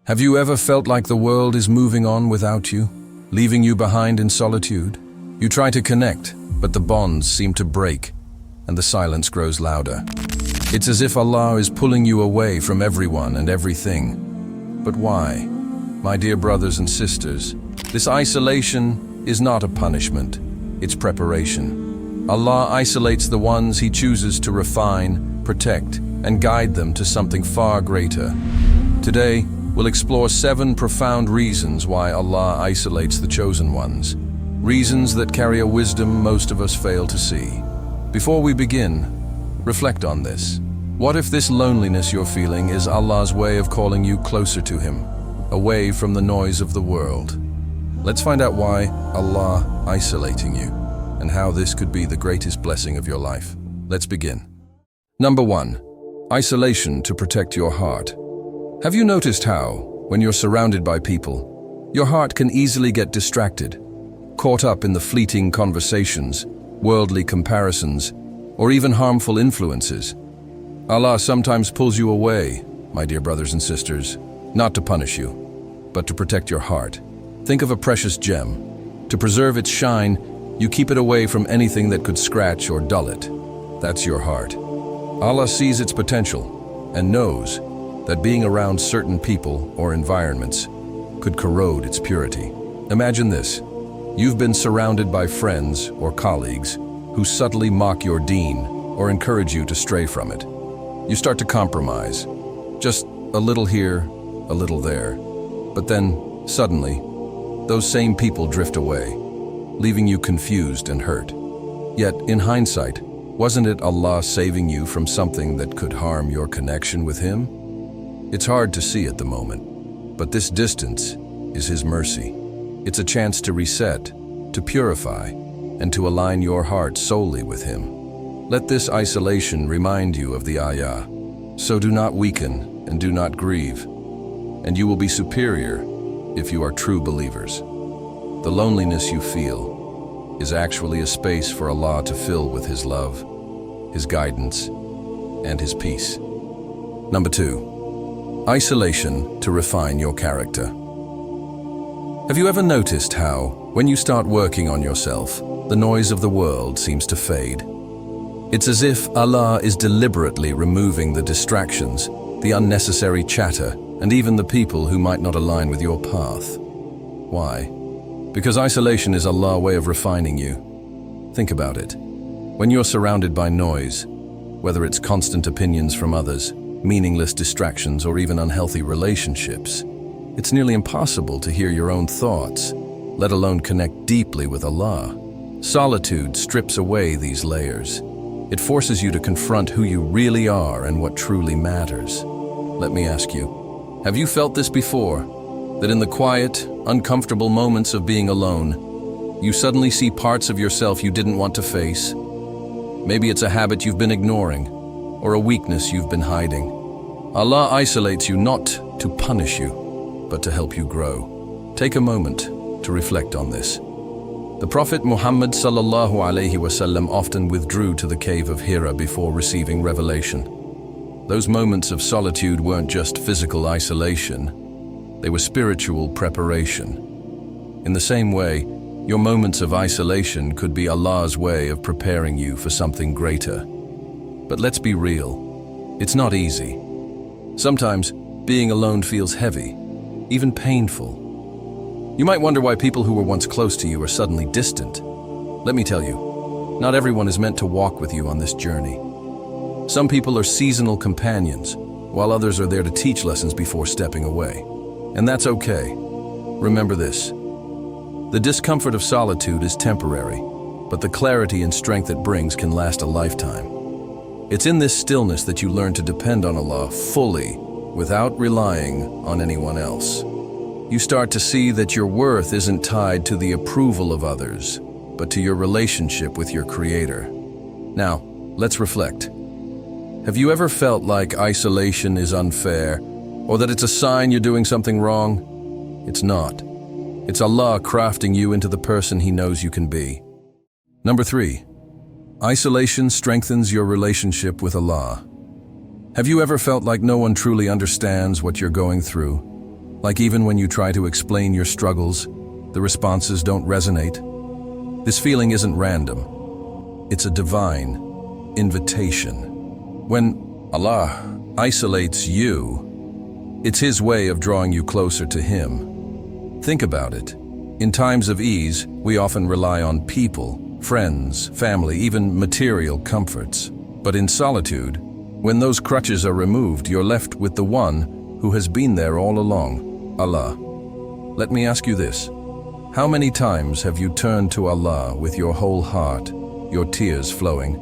Have you ever felt like the world is moving on without you, leaving you behind in solitude? You try to connect, but the bonds seem to break, and the silence grows louder. It's as if Allah is pulling you away from everyone and everything. But why? My dear brothers and sisters, this isolation is not a punishment, it's preparation. Allah isolates the ones He chooses to refine, protect, and guide them to something far greater. Today, we'll explore 7 profound reasons why Allah isolates the chosen ones. Reasons that carry a wisdom most of us fail to see. Before we begin, reflect on this. What if this loneliness you're feeling is Allah's way of calling you closer to Him, away from the noise of the world? Let's find out why Allah is isolating you, and how this could be the greatest blessing of your life. Let's begin. Number 1. Isolation to protect your heart. Have you noticed how, when you're surrounded by people, your heart can easily get distracted, caught up in the fleeting conversations, worldly comparisons, or even harmful influences? Allah sometimes pulls you away, my dear brothers and sisters, not to punish you, but to protect your heart. Think of a precious gem. To preserve its shine, you keep it away from anything that could scratch or dull it. That's your heart. Allah sees its potential and knows that being around certain people or environments could corrode its purity. Imagine this. You've been surrounded by friends or colleagues who subtly mock your deen or encourage you to stray from it. You start to compromise, just a little here, a little there. But then, suddenly, those same people drift away, leaving you confused and hurt. Yet, in hindsight, wasn't it Allah saving you from something that could harm your connection with Him? It's hard to see at the moment, but this distance is His mercy. It's a chance to reset, to purify, and to align your heart solely with Him. Let this isolation remind you of the ayah. So do not weaken and do not grieve, and you will be superior if you are true believers. The loneliness you feel is actually a space for Allah to fill with His love, His guidance, and His peace. Number 2. Isolation to refine your character. Have you ever noticed how, when you start working on yourself, the noise of the world seems to fade? It's as if Allah is deliberately removing the distractions, the unnecessary chatter, and even the people who might not align with your path. Why? Because isolation is Allah's way of refining you. Think about it. When you're surrounded by noise, whether it's constant opinions from others, meaningless distractions, or even unhealthy relationships, it's nearly impossible to hear your own thoughts, let alone connect deeply with Allah. Solitude strips away these layers. It forces you to confront who you really are and what truly matters. Let me ask you, have you felt this before? That in the quiet, uncomfortable moments of being alone, you suddenly see parts of yourself you didn't want to face? Maybe it's a habit you've been ignoring, or a weakness you've been hiding. Allah isolates you not to punish you, but to help you grow. Take a moment to reflect on this. The Prophet Muhammad ﷺ often withdrew to the cave of Hira before receiving revelation. Those moments of solitude weren't just physical isolation, they were spiritual preparation. In the same way, your moments of isolation could be Allah's way of preparing you for something greater. But let's be real, it's not easy. Sometimes, being alone feels heavy, even painful. You might wonder why people who were once close to you are suddenly distant. Let me tell you, not everyone is meant to walk with you on this journey. Some people are seasonal companions, while others are there to teach lessons before stepping away. And that's okay. Remember this. The discomfort of solitude is temporary, but the clarity and strength it brings can last a lifetime. It's in this stillness that you learn to depend on Allah fully, without relying on anyone else. You start to see that your worth isn't tied to the approval of others, but to your relationship with your Creator. Now, let's reflect. Have you ever felt like isolation is unfair, or that it's a sign you're doing something wrong? It's not. It's Allah crafting you into the person He knows you can be. Number 3. Isolation strengthens your relationship with Allah. Have you ever felt like no one truly understands what you're going through? Like even when you try to explain your struggles, the responses don't resonate. This feeling isn't random. It's a divine invitation. When Allah isolates you, it's His way of drawing you closer to Him. Think about it. In times of ease, we often rely on people, friends, family, even material comforts. But in solitude, when those crutches are removed, you're left with the one who has been there all along, Allah. Let me ask you this. How many times have you turned to Allah with your whole heart, your tears flowing,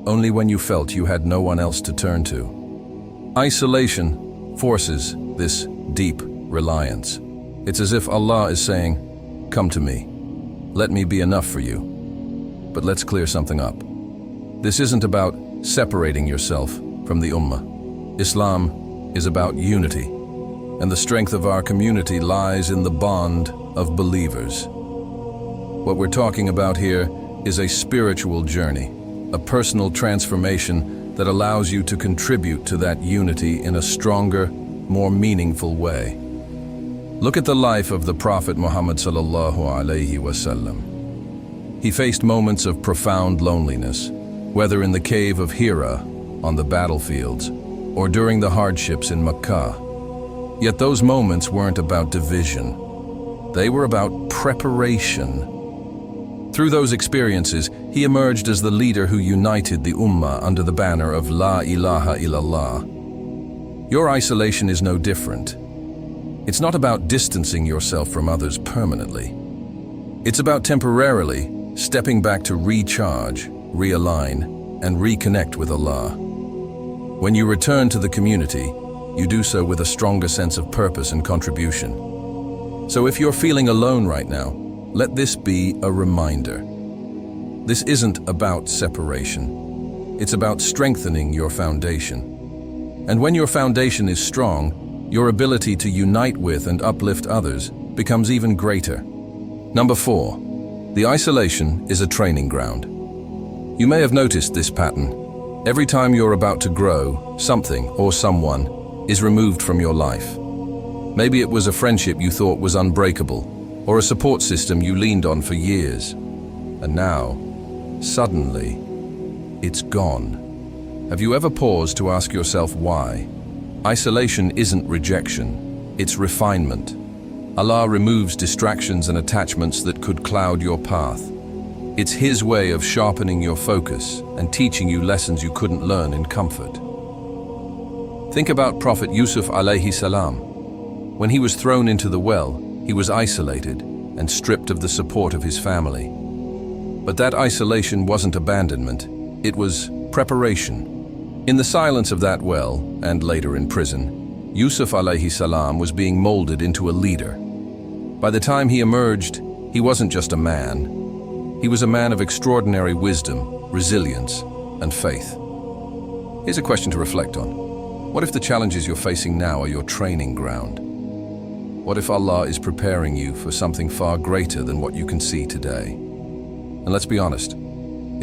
only when you felt you had no one else to turn to? Isolation forces this deep reliance. It's as if Allah is saying, "Come to me. Let me be enough for you." But let's clear something up. This isn't about separating yourself from the Ummah. Islam is about unity, and the strength of our community lies in the bond of believers. What we're talking about here is a spiritual journey, a personal transformation that allows you to contribute to that unity in a stronger, more meaningful way. Look at the life of the Prophet Muhammad sallallahu alaihi wasallam. He faced moments of profound loneliness, whether in the cave of Hira, on the battlefields, or during the hardships in Makkah. Yet those moments weren't about division. They were about preparation. Through those experiences, he emerged as the leader who united the Ummah under the banner of La ilaha illallah. Your isolation is no different. It's not about distancing yourself from others permanently. It's about temporarily stepping back to recharge, realign, and reconnect with Allah. When you return to the community, you do so with a stronger sense of purpose and contribution. So if you're feeling alone right now, let this be a reminder. This isn't about separation. It's about strengthening your foundation. And when your foundation is strong, your ability to unite with and uplift others becomes even greater. Number 4, the isolation is a training ground. You may have noticed this pattern. Every time you're about to grow, something or someone is removed from your life. Maybe it was a friendship you thought was unbreakable, or a support system you leaned on for years. And now, suddenly, it's gone. Have you ever paused to ask yourself why? Isolation isn't rejection, it's refinement. Allah removes distractions and attachments that could cloud your path. It's His way of sharpening your focus and teaching you lessons you couldn't learn in comfort. Think about Prophet Yusuf alayhi salam. When he was thrown into the well, he was isolated and stripped of the support of his family. But that isolation wasn't abandonment, it was preparation. In the silence of that well, and later in prison, Yusuf alayhi salam was being molded into a leader. By the time he emerged, he wasn't just a man. He was a man of extraordinary wisdom, resilience, and faith. Here's a question to reflect on. What if the challenges you're facing now are your training ground? What if Allah is preparing you for something far greater than what you can see today? And let's be honest,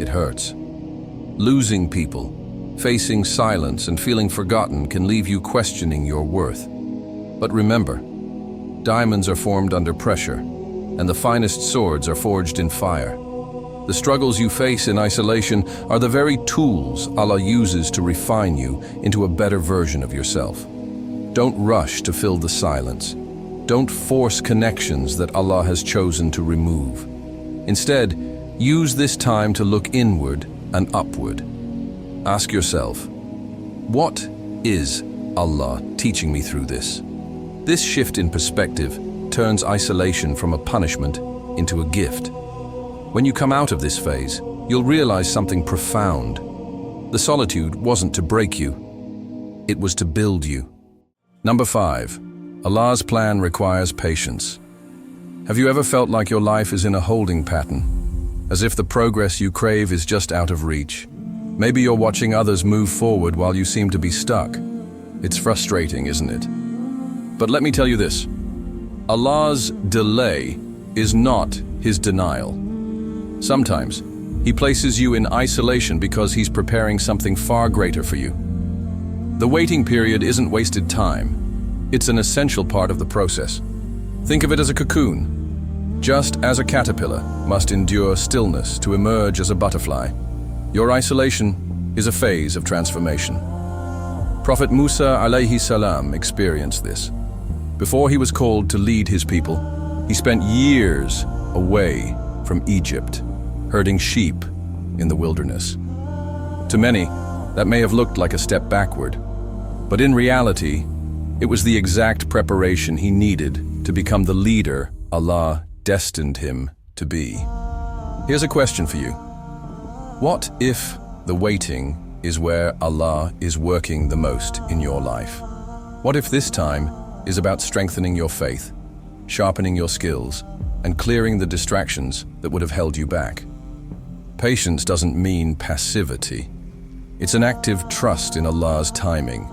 it hurts. Losing people, facing silence, and feeling forgotten can leave you questioning your worth. But remember, diamonds are formed under pressure, and the finest swords are forged in fire. The struggles you face in isolation are the very tools Allah uses to refine you into a better version of yourself. Don't rush to fill the silence. Don't force connections that Allah has chosen to remove. Instead, use this time to look inward and upward. Ask yourself, what is Allah teaching me through this? This shift in perspective turns isolation from a punishment into a gift. When you come out of this phase, you'll realize something profound. The solitude wasn't to break you, it was to build you. Number 5, Allah's plan requires patience. Have you ever felt like your life is in a holding pattern, as if the progress you crave is just out of reach? Maybe you're watching others move forward while you seem to be stuck. It's frustrating, isn't it? But let me tell you this, Allah's delay is not His denial. Sometimes, He places you in isolation because He's preparing something far greater for you. The waiting period isn't wasted time. It's an essential part of the process. Think of it as a cocoon. Just as a caterpillar must endure stillness to emerge as a butterfly, your isolation is a phase of transformation. Prophet Musa alayhi salam experienced this. Before he was called to lead his people, he spent years away from Egypt, herding sheep in the wilderness. To many, that may have looked like a step backward, but in reality, it was the exact preparation he needed to become the leader Allah destined him to be. Here's a question for you. What if the waiting is where Allah is working the most in your life? What if this time is about strengthening your faith, sharpening your skills, and clearing the distractions that would have held you back? Patience doesn't mean passivity. It's an active trust in Allah's timing.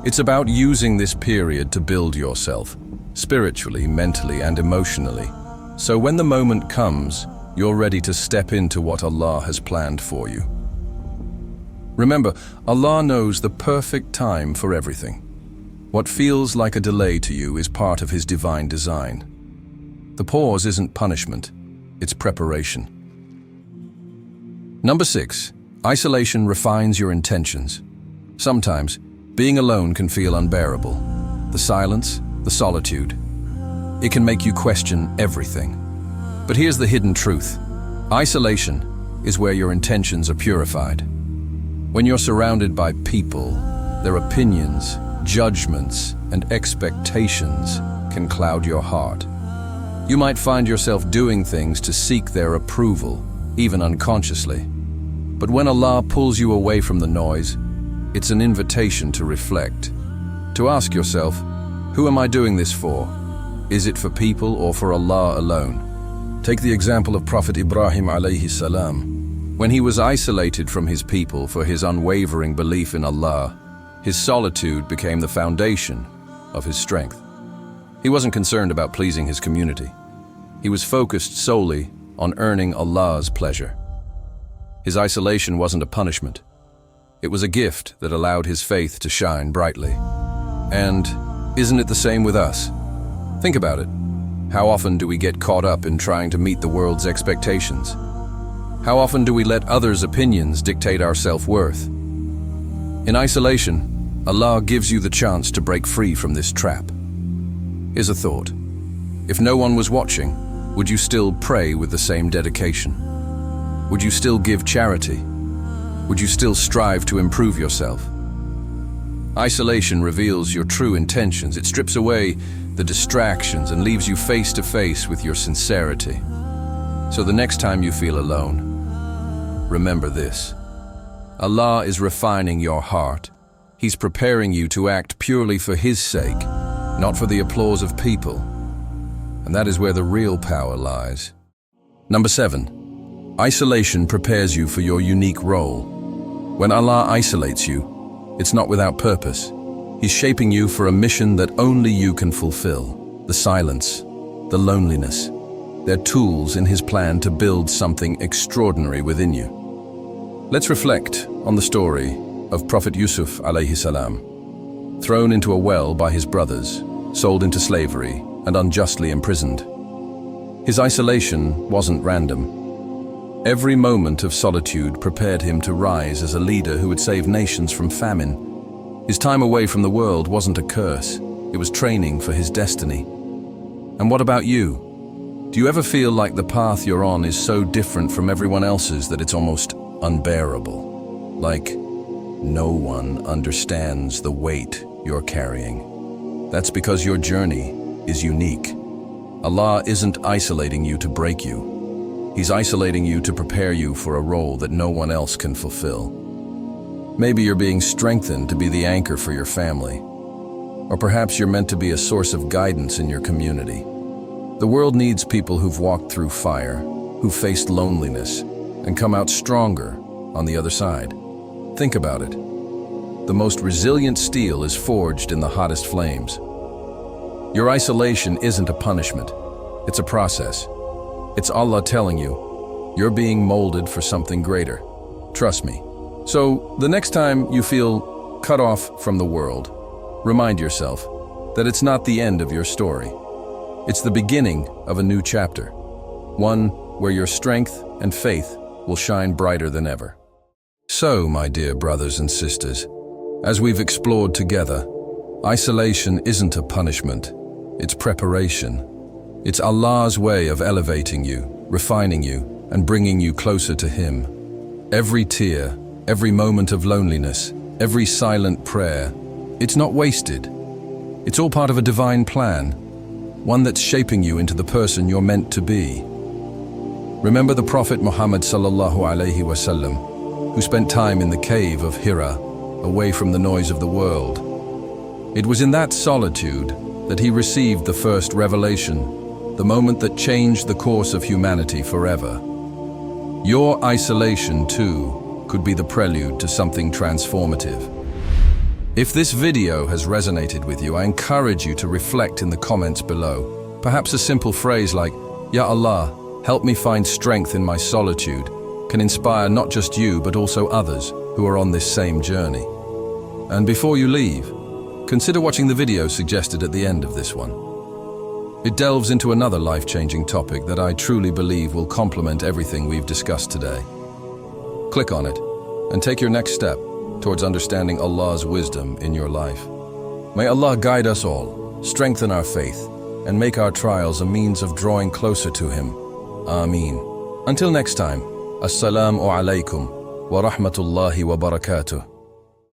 It's about using this period to build yourself, spiritually, mentally, and emotionally. So when the moment comes, you're ready to step into what Allah has planned for you. Remember, Allah knows the perfect time for everything. What feels like a delay to you is part of His divine design. The pause isn't punishment, it's preparation. Number 6, isolation refines your intentions. Sometimes, being alone can feel unbearable. The silence, the solitude. It can make you question everything. But here's the hidden truth. Isolation is where your intentions are purified. When you're surrounded by people, their opinions, judgments, and expectations can cloud your heart. You might find yourself doing things to seek their approval, even unconsciously. But when Allah pulls you away from the noise, it's an invitation to reflect, to ask yourself, who am I doing this for? Is it for people or for Allah alone? Take the example of Prophet Ibrahim alayhi salam. When he was isolated from his people for his unwavering belief in Allah, his solitude became the foundation of his strength. He wasn't concerned about pleasing his community. He was focused solely on earning Allah's pleasure. His isolation wasn't a punishment. It was a gift that allowed his faith to shine brightly. And isn't it the same with us? Think about it. How often do we get caught up in trying to meet the world's expectations? How often do we let others' opinions dictate our self-worth? In isolation, Allah gives you the chance to break free from this trap. Here's a thought. If no one was watching, would you still pray with the same dedication? Would you still give charity? Would you still strive to improve yourself? Isolation reveals your true intentions. It strips away the distractions and leaves you face to face with your sincerity. So the next time you feel alone, remember this. Allah is refining your heart. He's preparing you to act purely for His sake, not for the applause of people. And that is where the real power lies. Number 7, isolation prepares you for your unique role. When Allah isolates you, it's not without purpose. He's shaping you for a mission that only you can fulfill. The silence, the loneliness. They're tools in His plan to build something extraordinary within you. Let's reflect on the story of Prophet Yusuf alayhi salam. Thrown into a well by his brothers, sold into slavery, and unjustly imprisoned. His isolation wasn't random. Every moment of solitude prepared him to rise as a leader who would save nations from famine. His time away from the world wasn't a curse, it was training for his destiny. And what about you? Do you ever feel like the path you're on is so different from everyone else's that it's almost unbearable? Like no one understands the weight you're carrying. That's because your journey is unique. Allah isn't isolating you to break you. He's isolating you to prepare you for a role that no one else can fulfill. Maybe you're being strengthened to be the anchor for your family. Or perhaps you're meant to be a source of guidance in your community. The world needs people who've walked through fire, who've faced loneliness, and come out stronger on the other side. Think about it. The most resilient steel is forged in the hottest flames. Your isolation isn't a punishment. It's a process. It's Allah telling you, you're being molded for something greater. Trust me. So, the next time you feel cut off from the world, remind yourself, that it's not the end of your story. It's the beginning of a new chapter, one where your strength and faith will shine brighter than ever. So, my dear brothers and sisters, as we've explored together, isolation isn't a punishment, it's preparation. It's Allah's way of elevating you, refining you, and bringing you closer to Him. Every tear, every moment of loneliness, every silent prayer, it's not wasted. It's all part of a divine plan, one that's shaping you into the person you're meant to be. Remember the Prophet Muhammad sallallahu alaihi wasallam, who spent time in the cave of Hira, away from the noise of the world. It was in that solitude that he received the first revelation, the moment that changed the course of humanity forever. Your isolation, too, could be the prelude to something transformative. If this video has resonated with you, I encourage you to reflect in the comments below. Perhaps a simple phrase like, "Ya Allah, help me find strength in my solitude," can inspire not just you, but also others who are on this same journey. And before you leave, consider watching the video suggested at the end of this one. It delves into another life-changing topic that I truly believe will complement everything we've discussed today. Click on it and take your next step towards understanding Allah's wisdom in your life. May Allah guide us all, strengthen our faith, and make our trials a means of drawing closer to Him. Ameen. Until next time, Assalamu alaikum wa rahmatullahi wa barakatuh.